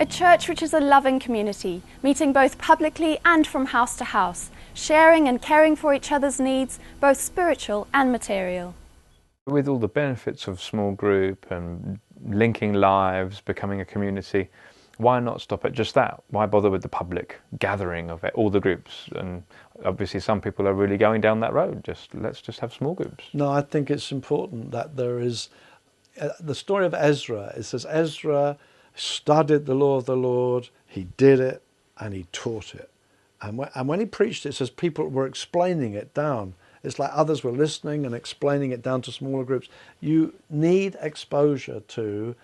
A church which is a loving community, meeting both publicly and from house to house, sharing and caring for each other's needs, both spiritual and material. With all the benefits of small group and linking lives, becoming a community, why not stop at just that? Why bother with the public gathering of all the groups? And obviously some people are really going down that road. Let's just have small groups. No, I think it's important that there is the story of Ezra. It says Ezra studied the law of the Lord, he did it, and he taught it. And when he preached it says people were explaining it down. It's like others were listening and explaining it down to smaller groups. You need exposure to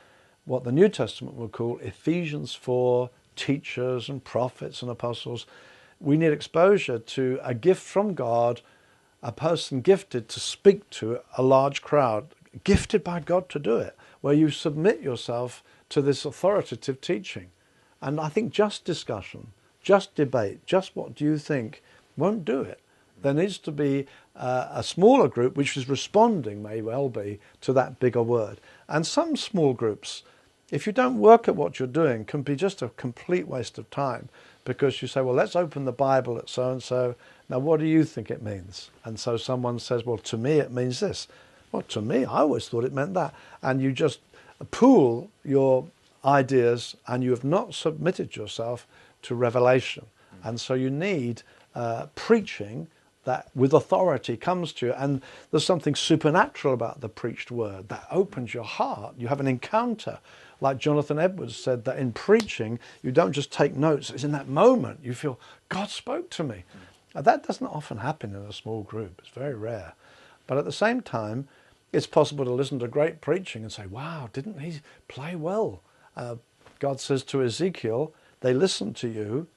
what the New Testament would call Ephesians 4 teachers and prophets and apostles. We need exposure to a gift from God, a person gifted to speak to a large crowd, gifted by God to do it, where you submit yourself to this authoritative teaching. And I think just discussion, just debate, just what do you think won't do it. There needs to be a smaller group which is responding, may well be, to that bigger word. And some small groups, if you don't work at what you're doing, can be just a complete waste of time, because you say, well, let's open the Bible at so-and-so. Now, what do you think it means? And so someone says, well, to me it means this. Well, to me, I always thought it meant that. And you just pool your ideas and you have not submitted yourself to revelation. And so you need preaching that with authority comes to you, and there's something supernatural about the preached word that opens your heart. You have an encounter, like Jonathan Edwards said, that in preaching you don't just take notes, it's in that moment you feel God spoke to me. Now, that doesn't often happen in a small group, it's very rare. But at the same time, it's possible to listen to great preaching and say, wow, didn't he play well? God says to Ezekiel, they listen to you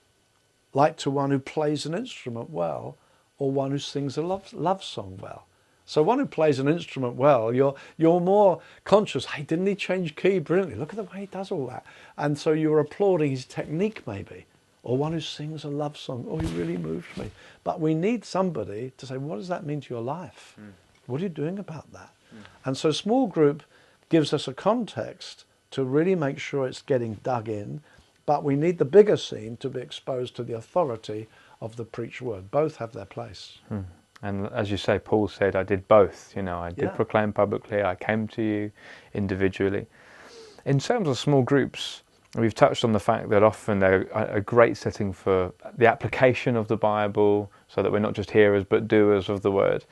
like to one who plays an instrument well, or one who sings a love song well. So one who plays an instrument well, you're more conscious, hey, didn't he change key brilliantly? Look at the way he does all that. And so you're applauding his technique maybe. Or one who sings a love song, oh, he really moved me. But we need somebody to say, what does that mean to your life? What are you doing about that? And so small group gives us a context to really make sure it's getting dug in, but we need the bigger scene to be exposed to the authority of the preached word. Both have their place. And as you say, Paul said, I did both. I did proclaim publicly, I came to you individually. In terms of small groups, we've touched on the fact that often they're a great setting for the application of the Bible, so that we're not just hearers but doers of the word.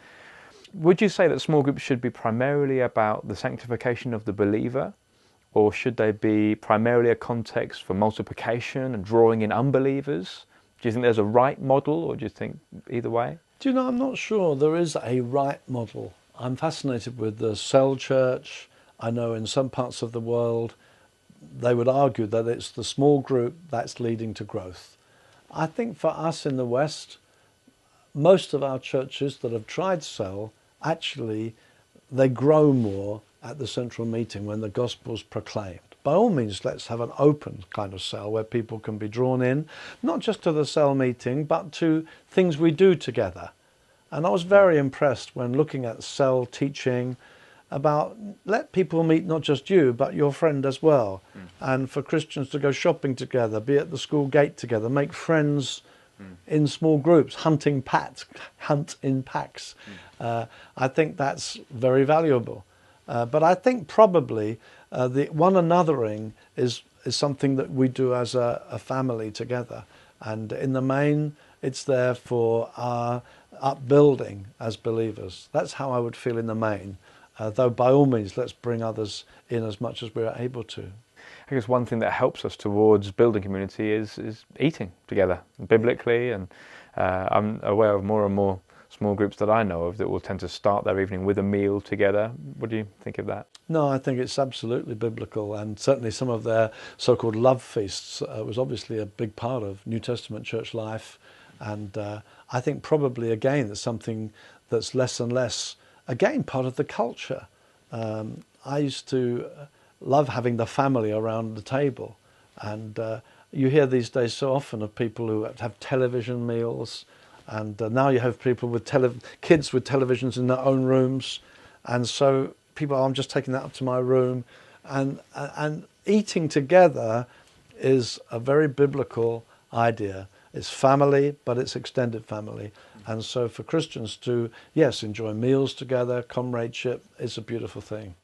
Would you say that small groups should be primarily about the sanctification of the believer, or should they be primarily a context for multiplication and drawing in unbelievers? Do you think there's a right model, or do you think either way? Do you know, I'm not sure there is a right model. I'm fascinated with the cell church. I know in some parts of the world they would argue that it's the small group that's leading to growth. I think for us in the West, most of our churches that have tried cell, actually they grow more at the central meeting when the gospel's proclaimed. By all means, let's have an open kind of cell where people can be drawn in, not just to the cell meeting, but to things we do together. And I was very impressed when looking at cell teaching about let people meet not just you, but your friend as well. And for Christians to go shopping together, be at the school gate together, make friends in small groups, hunt in packs. I think that's very valuable. But I think probably the one anothering is something that we do as a family together. And in the main, it's there for our upbuilding as believers. That's how I would feel in the main. Though by all means, let's bring others in as much as we're able to. I guess one thing that helps us towards building community is eating together, biblically. And I'm aware of more and more small groups that I know of that will tend to start their evening with a meal together. What do you think of that? No, I think it's absolutely biblical, and certainly some of their so-called love feasts was obviously a big part of New Testament church life. And I think probably, again, it's something that's less and less, again, part of the culture. I used to love having the family around the table. And you hear these days so often of people who have television meals. And now you have people with kids with televisions in their own rooms. And so people, I'm just taking that up to my room. And eating together is a very biblical idea. It's family, but it's extended family. And so for Christians to, yes, enjoy meals together, comradeship, is a beautiful thing.